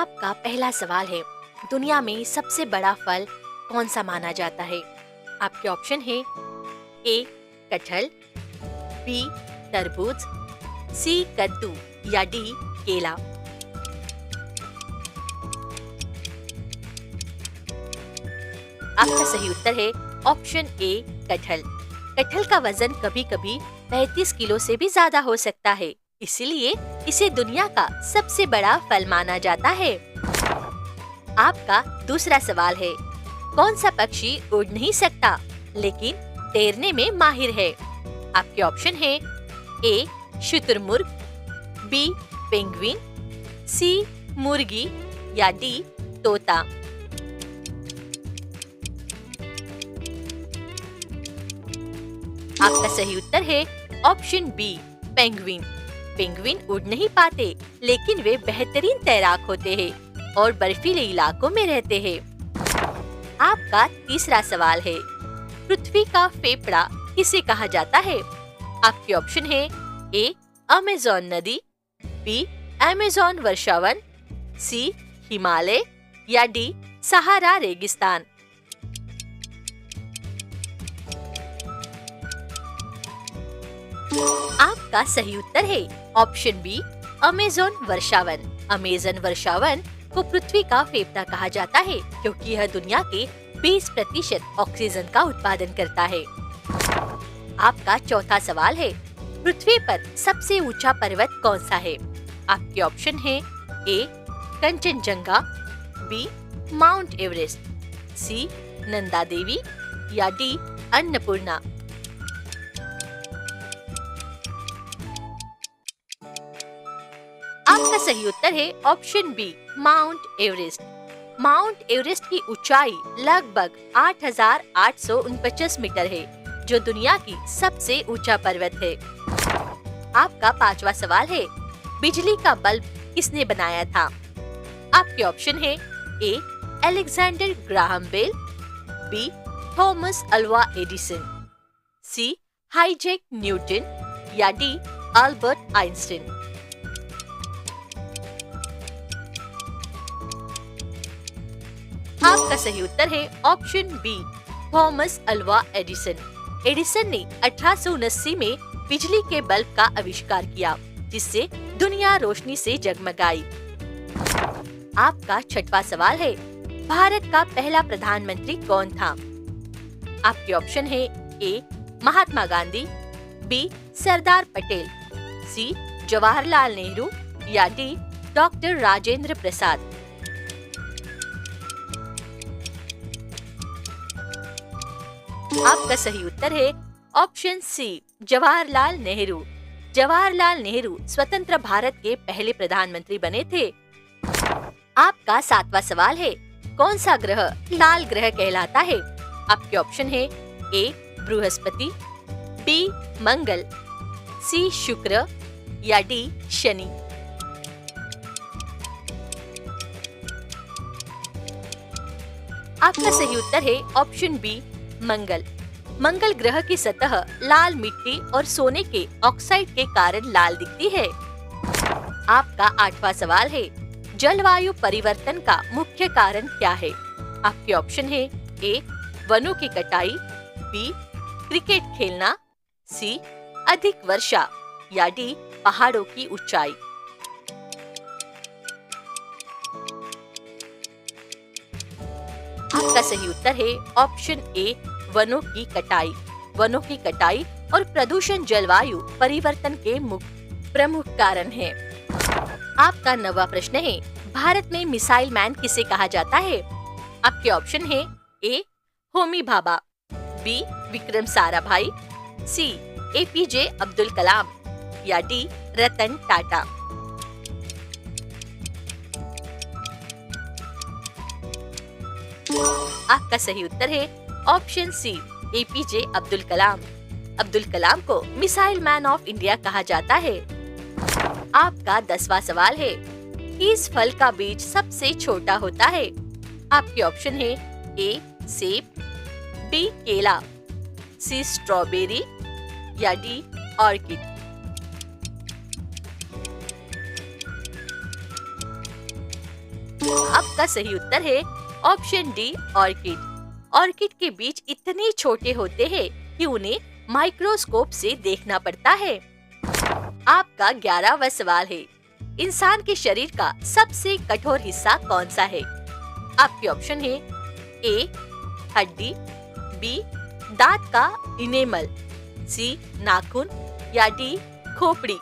आपका पहला सवाल है, दुनिया में सबसे बड़ा फल कौन सा माना जाता है? आपके ऑप्शन है ए कटहल, बी तरबूज, सी कद्दू या डी केला। आपका सही उत्तर है ऑप्शन ए कटहल। कटहल का वजन कभी कभी 35 किलो से भी ज्यादा हो सकता है, इसीलिए इसे दुनिया का सबसे बड़ा फल माना जाता है। आपका दूसरा सवाल है, कौन सा पक्षी उड़ नहीं सकता लेकिन तैरने में माहिर है? आपके ऑप्शन है ए शुतुरमुर्ग, बी पेंगुइन, सी मुर्गी या डी तोता। आपका सही उत्तर है ऑप्शन बी पेंगुइन। पेंगुइन उड़ नहीं पाते लेकिन वे बेहतरीन तैराक होते हैं और बर्फीले इलाकों में रहते हैं। आपका तीसरा सवाल है, पृथ्वी का फेफड़ा किसे कहा जाता है? आपके ऑप्शन है ए अमेज़न नदी, बी अमेज़न वर्षावन, सी हिमालय या डी सहारा रेगिस्तान। आपका सही उत्तर है ऑप्शन बी अमेज़न वर्षावन। अमेज़न वर्षावन को पृथ्वी का फेफड़ा कहा जाता है क्योंकि यह दुनिया के 20% ऑक्सीजन का उत्पादन करता है। आपका चौथा सवाल है, पृथ्वी पर सबसे ऊंचा पर्वत कौन सा है? आपके ऑप्शन है A Kanchenjunga, B Mount Everest, C Nanda Devi या डी अन्नपूर्णा। आपका सही उत्तर है option B Mount Everest. Mount Everest की ऊंचाई लगभग 8,849 मीटर है, जो दुनिया की सबसे ऊंचा पर्वत है। आपका पांचवा सवाल है, बिजली का बल्ब किसने बनाया था? आपके ऑप्शन है A Alexander Graham Bell, B Thomas Alva Edison, C Isaac Newton या डी अल्बर्ट आइंस्टीन। आपका सही उत्तर है option B Thomas Alva Edison. Edison ने 1879 में बिजली के बल्ब का आविष्कार किया, जिससे दुनिया रोशनी से जगमगाई। आपका छठवां सवाल है, भारत का पहला प्रधानमंत्री कौन था? आपके ऑप्शन है ए महात्मा गांधी, बी सरदार पटेल, सी जवाहरलाल नेहरू या डी डॉक्टर राजेंद्र प्रसाद। आपका सही उत्तर है ऑप्शन सी जवाहरलाल नेहरू। जवाहरलाल नेहरू स्वतंत्र भारत के पहले प्रधानमंत्री बने थे। आपका सातवां सवाल है, कौन सा ग्रह लाल ग्रह कहलाता है? आपके ऑप्शन है ए बृहस्पति, बी मंगल, सी शुक्र या डी शनि। आपका सही उत्तर है ऑप्शन बी मंगल। मंगल ग्रह की सतह लाल मिट्टी और सोने के ऑक्साइड के कारण लाल दिखती है। आपका आठवां सवाल है, जलवायु परिवर्तन का मुख्य कारण क्या है? आपके ऑप्शन है ए वनों की कटाई, बी क्रिकेट खेलना, सी अधिक वर्षा या डी पहाड़ों की ऊंचाई। आपका सही उत्तर है ऑप्शन ए वनों की कटाई। वनों की कटाई और प्रदूषण जलवायु परिवर्तन के प्रमुख कारण है। आपका नवा प्रश्न है, भारत में मिसाइल मैन किसे कहा जाता है? आपके ऑप्शन है ए होमी भाभा, बी विक्रम साराभाई, सी एपीजे अब्दुल कलाम या डी रतन टाटा। आपका सही उत्तर है option C APJ Abdul Kalam. Abdul Kalam को मिसाइल मैन ऑफ इंडिया कहा जाता है। आपका 10वां सवाल है, किस फल का बीज सबसे छोटा होता है? आपके ऑप्शन है ए सेब, बी केला, सी स्ट्रॉबेरी या डी ऑर्किड। आपका सही उत्तर है ऑप्शन डी ऑर्किड। ऑर्किड के बीज इतने छोटे होते हैं कि उन्हें माइक्रोस्कोप से देखना पड़ता है। आपका 11वां सवाल है, इंसान के शरीर का सबसे कठोर हिस्सा कौन सा है? आपके ऑप्शन है ए हड्डी, बी दांत का इनेमल, सी नाखून या डी खोपड़ी।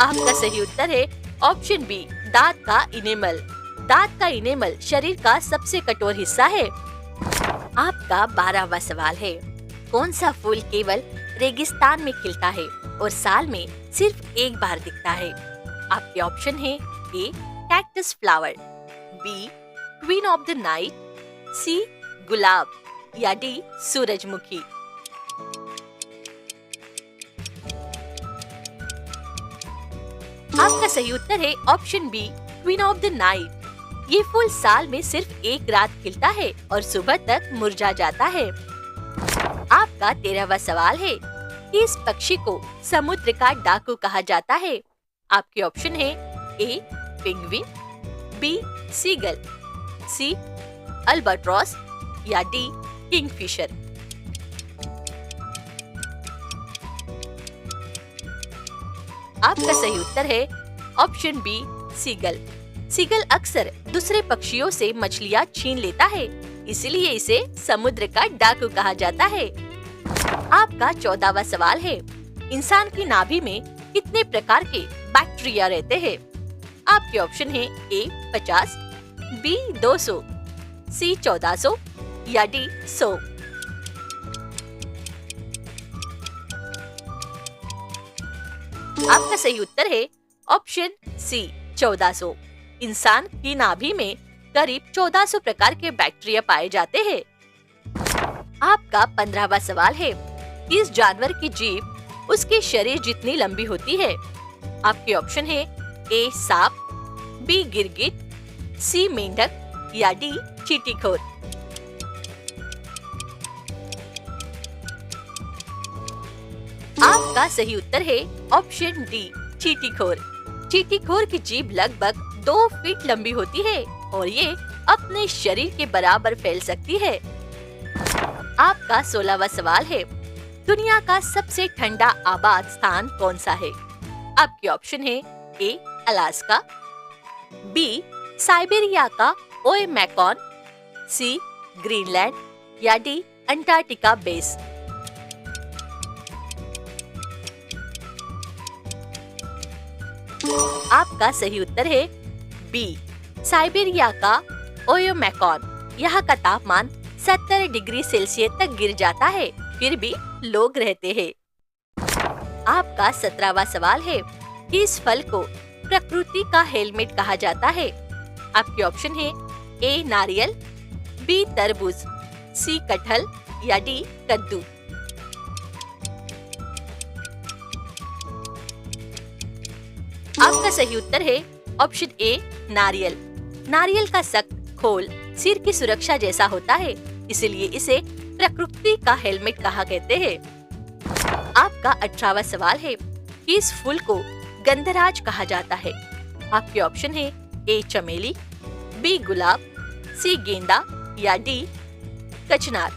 आपका सही उत्तर है ऑप्शन बी दांत का इनेमल। दांत का इनेमल शरीर का सबसे कठोर हिस्सा है। आपका 12वां सवाल है, कौन सा फूल केवल रेगिस्तान में खिलता है और साल में सिर्फ एक बार दिखता है? आपके ऑप्शन है A cactus flower, B queen of the night, C गुलाब या डी सूरजमुखी। आपका सही उत्तर है option B queen of the night. ये फूल साल में सिर्फ एक रात खिलता है और सुबह तक मुरझा जाता है। आपका 13वां सवाल है, किस पक्षी को समुद्र का डाकू कहा जाता है? आपके ऑप्शन है ए पेंगुइन, बी सीगल, सी अल्बाट्रॉस या डी किंगफिशर। आपका सही उत्तर है ऑप्शन बी सीगल। सीगल अक्सर दूसरे पक्षियों से मछलियाँ छीन लेता है, इसलिए इसे समुद्र का डाकू कहा जाता है। आपका 14वां सवाल है, इंसान की नाभि में कितने प्रकार के बैक्टीरिया रहते हैं? आपके ऑप्शन है ए 50, बी 200, सी 1400 या डी 100। आपका सही उत्तर है ऑप्शन सी 1400। इंसान की नाभि में करीब 1400 प्रकार के बैक्टीरिया पाए जाते हैं। आपका 15वां सवाल है, इस जानवर की जीभ उसके शरीर जितनी लंबी होती है? आपके ऑप्शन है ए सांप, बी गिरगिट, सी मेंढक या डी चींटीखोर। आपका सही उत्तर है ऑप्शन डी चींटीखोर। चींटीखोर की जीभ लगभग 2 फीट लंबी होती है और ये अपने शरीर के बराबर फैल सकती है। आपका 16वां सवाल है, दुनिया का सबसे ठंडा आबाद स्थान कौन सा है? आपके ऑप्शन है ए अलास्का, बी साइबेरिया का ओएमैकॉन, सी ग्रीनलैंड या डी अंटार्कटिका बेस। आपका सही उत्तर है बी साइबेरिया का ओएमैकॉन। यहाँ का तापमान 70 डिग्री सेल्सियस तक गिर जाता है, फिर भी लोग रहते हैं। आपका 17वां सवाल है, इस फल को प्रकृति का हेलमेट कहा जाता है? आपके ऑप्शन है ए नारियल, बी तरबूज, सी कटहल या डी कद्दू। आपका सही उत्तर है ऑप्शन ए नारियल। नारियल का सख्त खोल सिर की सुरक्षा जैसा होता है, इसलिए इसे प्रकृति का हेलमेट कहा कहते हैं। आपका 18वां सवाल है, इस फूल को गंधराज कहा जाता है? आपके ऑप्शन है ए चमेली, बी गुलाब, सी गेंदा या डी कचनार।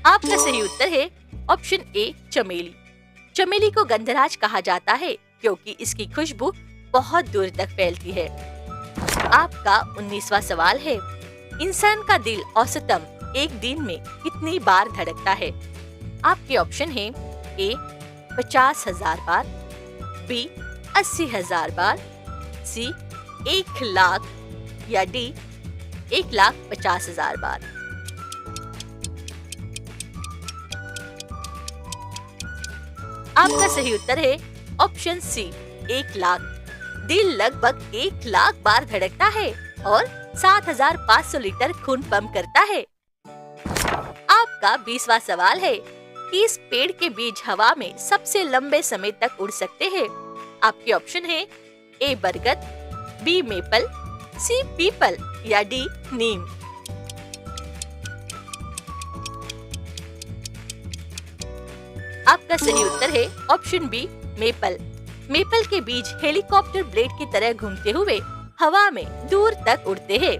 आपका सही उत्तर है ऑप्शन ए चमेली। चमेली को गंधराज कहा जाता है क्योंकि इसकी खुशबू बहुत दूर तक फैलती है। आपका 19वां सवाल है, इंसान का दिल औसतन एक दिन में कितनी बार धड़कता है? आपके ऑप्शन है ए 50,000 बार, बी 80,000 बार, सी 1 लाख या डी 1,50,000 बार। आपका सही उत्तर है ऑप्शन सी 1 लाख। दिल लगभग 1 लाख बार धड़कता है और 7,500 लीटर खून पंप करता है। आपका 20वां सवाल है, किस पेड़ के बीज हवा में सबसे लंबे समय तक उड़ सकते हैं? आपके ऑप्शन है ए बरगद, बी मेपल, सी पीपल या डी नीम। आपका सही उत्तर है ऑप्शन बी, मेपल। मेपल के बीज हेलीकॉप्टर ब्लेड की तरह घूमते हुए हवा में दूर तक उड़ते हैं।